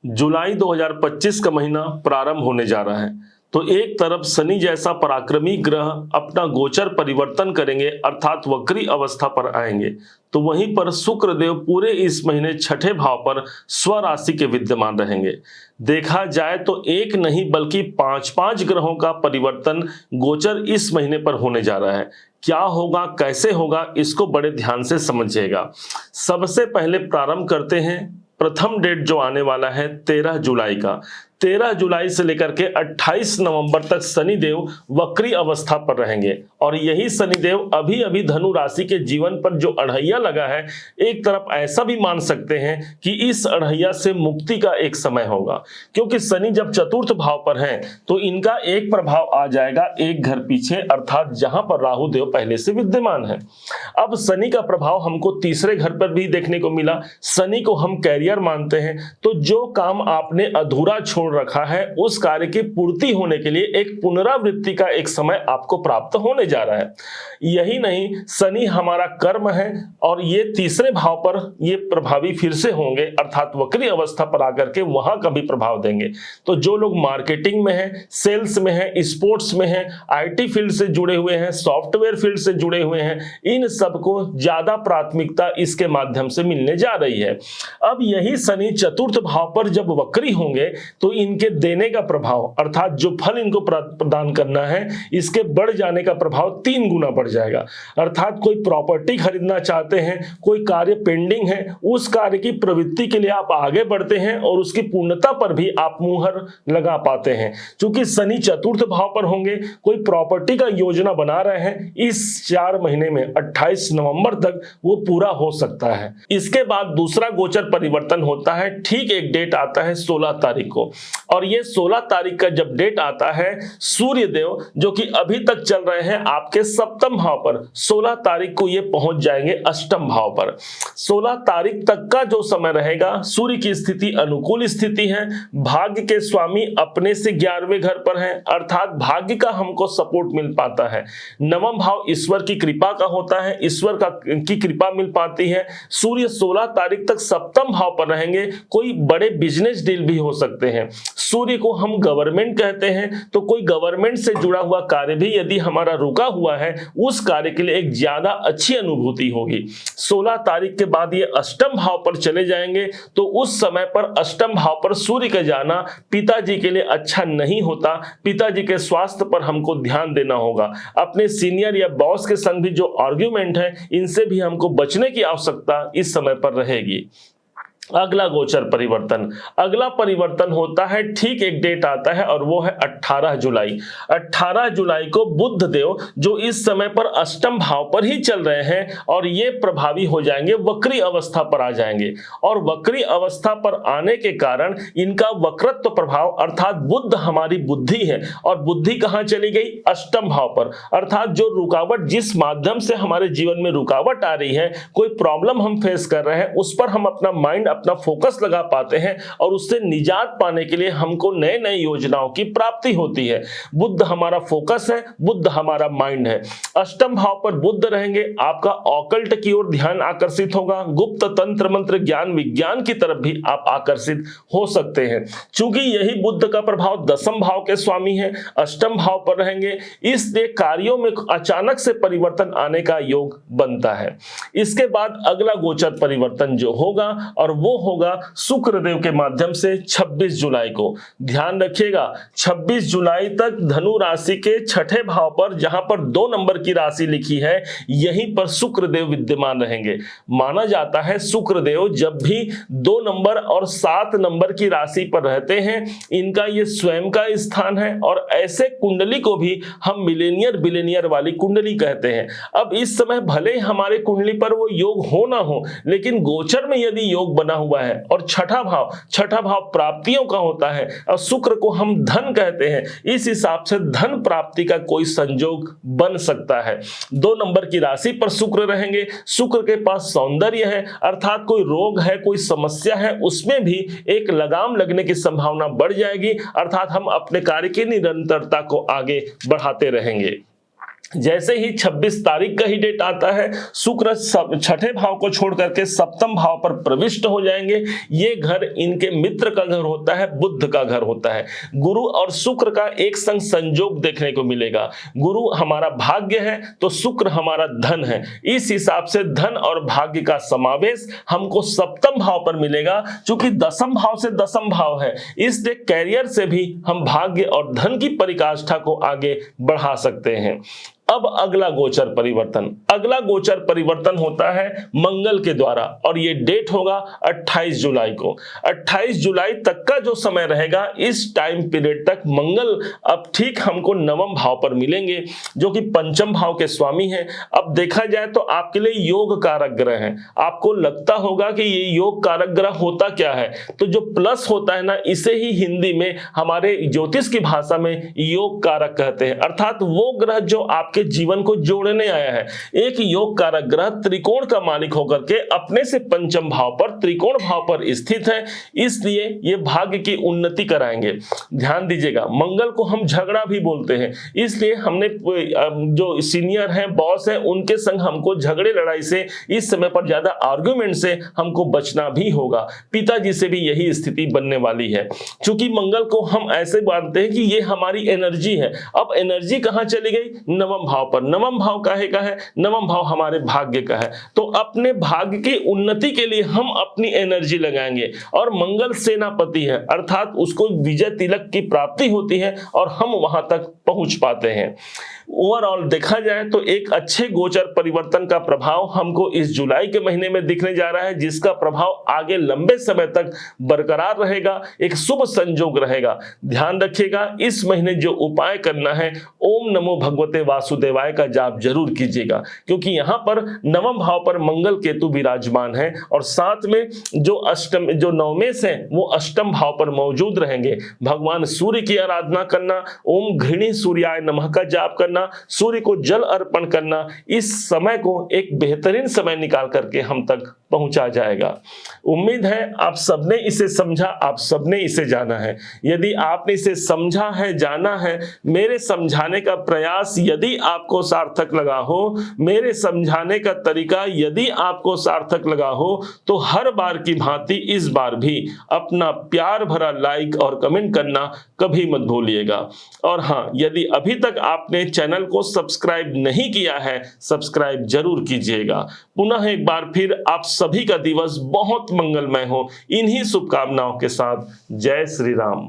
जुलाई 2025 का महीना प्रारंभ होने जा रहा है। तो एक तरफ शनि जैसा पराक्रमी ग्रह अपना गोचर परिवर्तन करेंगे अर्थात वक्री अवस्था पर आएंगे, तो वहीं पर शुक्र देव पूरे इस महीने छठे भाव पर स्वराशि के विद्यमान रहेंगे। देखा जाए तो एक नहीं बल्कि पांच ग्रहों का परिवर्तन गोचर इस महीने पर होने जा रहा है। क्या होगा, कैसे होगा, इसको बड़े ध्यान से समझिएगा। सबसे पहले प्रारंभ करते हैं प्रथम डेट जो आने वाला है 13 जुलाई का। 13 जुलाई से लेकर के 28 नवंबर तक शनिदेव वक्री अवस्था पर रहेंगे और यही शनिदेव अभी अभी धनु राशि के जीवन पर जो अढ़ैया लगा है, एक तरफ ऐसा भी मान सकते हैं कि इस अढ़ैया से मुक्ति का एक समय होगा, क्योंकि शनि जब चतुर्थ भाव पर हैं तो इनका एक प्रभाव आ जाएगा एक घर पीछे, अर्थात जहां पर राहु देव पहले से विद्यमान है। अब शनि का प्रभाव हमको तीसरे घर पर भी देखने को मिला। शनि को हम कैरियर मानते हैं, तो जो काम आपने अधूरा छोड़ रखा है उस कार्य की पूर्ति होने के लिए एक पुनरावृत्ति का एक समय आपको प्राप्त होने जा रहा है। यही नहीं, शनि हमारा कर्म है और ये तीसरे भाव पर ये प्रभावी फिर से होंगे, अर्थात वक्री अवस्था पर आकर के वहां का भी प्रभाव देंगे। तो जो लोग मार्केटिंग में हैं, सेल्स में हैं, स्पोर्ट्स में हैं, आईटी फील्ड से जुड़े हुए हैं, सॉफ्टवेयर फील्ड से जुड़े हुए हैं, इन सबको ज्यादा प्राथमिकता इसके माध्यम से मिलने जा रही है। अब यही शनि चतुर्थ भाव पर जब वक्री होंगे तो इनके देने का प्रभाव, अर्थात जो फल इनको प्रदान करना है, इसके बढ़ जाने का प्रभाव 3 गुना बढ़ जाएगा। अर्थात कोई प्रॉपर्टी खरीदना चाहते हैं, कोई कार्य पेंडिंग है, उस कार्य की प्रवृत्ति के लिए आप आगे बढ़ते हैं और उसकी पूर्णता पर भी आप मुहर लगा पाते हैं। क्योंकि शनि चतुर्थ भाव पर होंगे, कोई प्रॉपर्टी का योजना बना रहे हैं, इस 4 महीने में 28 नवंबर तक वो पूरा हो सकता है। इसके बाद दूसरा गोचर परिवर्तन होता है, ठीक एक डेट आता है 16 तारीख को, और ये 16 तारीख का जब डेट आता है, सूर्य देव जो कि अभी तक चल रहे हैं आपके सप्तम भाव पर, 16 तारीख को ये पहुंच जाएंगे अष्टम भाव पर। 16 तारीख तक का जो समय रहेगा, सूर्य की स्थिति अनुकूल स्थिति है, भाग्य के स्वामी अपने से 11वें घर पर हैं, अर्थात भाग्य का हमको सपोर्ट मिल पाता है। नवम भाव ईश्वर की कृपा का होता है, ईश्वर की कृपा मिल पाती है। सूर्य 16 तारीख तक सप्तम भाव पर रहेंगे, कोई बड़े बिजनेस डील भी हो सकते हैं। सूर्य को हम गवर्नमेंट कहते हैं, तो कोई गवर्नमेंट से जुड़ा हुआ कार्य भी यदि हमारा रुका हुआ है, उस कार्य के लिए एक ज्यादा अच्छी अनुभूति होगी। 16 तारीख के बाद ये अष्टम भाव पर चले जाएंगे, तो उस समय पर अष्टम भाव पर सूर्य का जाना पिताजी के लिए अच्छा नहीं होता। पिताजी के स्वास्थ्य पर हमको ध्यान देना होगा। अपने सीनियर या बॉस के संग भी जो आर्ग्यूमेंट है, इनसे भी हमको बचने की आवश्यकता इस समय पर रहेगी। अगला गोचर परिवर्तन, अगला परिवर्तन होता है, ठीक एक डेट आता है और वो है 18 जुलाई। 18 जुलाई को बुध देव जो इस समय पर अष्टम भाव पर ही चल रहे हैं और ये प्रभावी हो जाएंगे, वक्री अवस्था पर आ जाएंगे। और वक्री अवस्था पर आने के कारण इनका वक्रत्व प्रभाव, अर्थात बुध हमारी बुद्धि है और बुद्धि कहां चली गई, अष्टम भाव पर। अर्थात जो रुकावट, जिस माध्यम से हमारे जीवन में रुकावट आ रही है, कोई प्रॉब्लम हम फेस कर रहे हैं, उस पर हम अपना माइंड, अपना फोकस लगा पाते हैं और उससे निजात पाने के लिए हमको नए नए योजनाओं की प्राप्ति होती है। बुध हमारा फोकस है, बुध हमारा माइंड है। अष्टम भाव पर बुध रहेंगे, आपका ऑकल्ट की ओर ध्यान आकर्षित होगा, गुप्त तंत्र मंत्र ज्ञान विज्ञान की तरफ भी आप आकर्षित हो सकते हैं। चूंकि यही बुध का प्रभाव दसम भाव के स्वामी है, अष्टम भाव पर रहेंगे, इसलिए कार्यों में अचानक से परिवर्तन आने का योग बनता है। इसके बाद अगला गोचर परिवर्तन जो होगा, और वो होगा शुक्र देव के माध्यम से 26 जुलाई को। ध्यान रखिएगा, 26 जुलाई तक धनु राशि के छठे भाव पर, जहां पर 2 नंबर की राशि लिखी है, यहीं पर शुक्र देव विद्यमान रहेंगे। माना जाता है शुक्र देव जब भी 2 नंबर और 7 नंबर की राशि पर रहते हैं, इनका ये स्वयं का स्थान है और ऐसे कुंडली को भी हम मिलेनियर बिलेनियर वाली कुंडली कहते हैं। अब इस समय भले हमारे कुंडली पर वो योग हो ना हो, लेकिन गोचर में यदि योग बना हुआ है और छठा भाव प्राप्तियों का होता है और शुक्र को हम धन कहते हैं, इस हिसाब से धन प्राप्ति का कोई संयोग बन सकता है। 2 नंबर की राशि पर शुक्र रहेंगे, शुक्र के पास सौंदर्य है, अर्थात कोई रोग है, कोई समस्या है, उसमें भी एक लगाम लगने की संभावना बढ़ जाएगी, अर्थात हम अपने कार्य की निरंतरता को आगे बढ़ाते रहेंगे। जैसे ही 26 तारीख का ही डेट आता है, शुक्र छठे भाव को छोड़ करके सप्तम भाव पर प्रविष्ट हो जाएंगे। ये घर इनके मित्र का घर होता है, बुध का घर होता है। गुरु और शुक्र का एक संग संयोग देखने को मिलेगा। गुरु हमारा भाग्य है तो शुक्र हमारा धन है। इस हिसाब से धन और भाग्य का समावेश हमको सप्तम भाव पर मिलेगा। चूंकि दसम भाव से दसम भाव है, इसलिए कैरियर से भी हम भाग्य और धन की परिकाष्ठा को आगे बढ़ा सकते हैं। अब अगला गोचर परिवर्तन होता है मंगल के द्वारा, और ये डेट होगा 28 जुलाई को। 28 जुलाई तक का जो समय रहेगा, इस टाइम पीरियड तक मंगल अब ठीक हमको नवम भाव पर मिलेंगे, जो कि पंचम भाव के स्वामी हैं। अब देखा जाए तो आपके लिए योग कारक ग्रह हैं। आपको लगता होगा कि ये योग कारक ग्रह होता क्या है, तो जो प्लस होता है ना, इसे ही हिंदी में हमारे ज्योतिष की भाषा में योग कारक कहते हैं। अर्थात वो ग्रह जो आपके जीवन को जोड़ने आया है। एक योग कारक ग्रह त्रिकोण का मालिक होकर के अपने से पंचम भाव पर, त्रिकोण भाव पर स्थित है, इसलिए ये भाग्य की उन्नति कराएंगे। ध्यान दीजिएगा, मंगल को हम झगड़ा भी बोलते हैं, इसलिए हमने जो सीनियर हैं, बॉस हैं, उनके संग हमको झगड़े लड़ाई से, इस समय पर ज्यादा आर्गुमेंट से हमको बचना भी होगा। पिताजी से भी यही स्थिति बनने वाली है। क्योंकि मंगल को हम ऐसे मानते हैं कि ये हमारी एनर्जी है। अब एनर्जी कहां चली गई? नवम भाव पर। नवम भाव काहे का है? नवम भाव हमारे भाग्य का है। तो अपने भाग्य की उन्नति के लिए हम अपनी एनर्जी लगाएंगे, और मंगल सेनापति है, अर्थात उसको विजय तिलक की प्राप्ति होती है और हम वहां तक पहुंच पाते हैं। ओवरऑल देखा जाए तो एक अच्छे गोचर परिवर्तन का प्रभाव हमको इस जुलाई के महीने में दिखने जा रहा है, जिसका प्रभाव आगे लंबे समय तक बरकरार रहेगा, एक शुभ संयोग रहेगा। ध्यान रखिएगा, इस महीने जो उपाय करना है, ओम नमो भगवते वासुदेवाय का जाप जरूर कीजिएगा, क्योंकि यहां पर नवम भाव पर मंगल केतु विराजमान है, और साथ में जो नवमेश है वो अष्टम भाव पर मौजूद रहेंगे। भगवान सूर्य की आराधना करना, ओम घृणी सूर्याय नमः का जाप करना, सूर्य को जल अर्पण करना, इस समय को एक बेहतरीन समय निकाल करके हम तक पहुंचा जाएगा। उम्मीद है आप सबने इसे समझा, आप सबने इसे जाना है। यदि आपने इसे समझा है, जाना है, मेरे समझाने का प्रयास यदि आपको सार्थक लगा हो, मेरे समझाने का तरीका यदि आपको सार्थक लगा हो, तो हर बार की भांति इस बार भी अपना प्यार भरा लाइक और कमेंट करना कभी मत भूलिएगा। और हाँ, यदि अभी तक आपने चैनल को सब्सक्राइब नहीं किया है, सब्सक्राइब जरूर कीजिएगा। पुनः एक बार फिर आप सभी का दिवस बहुत मंगलमय हो, इन्हीं शुभकामनाओं के साथ। जय श्री राम।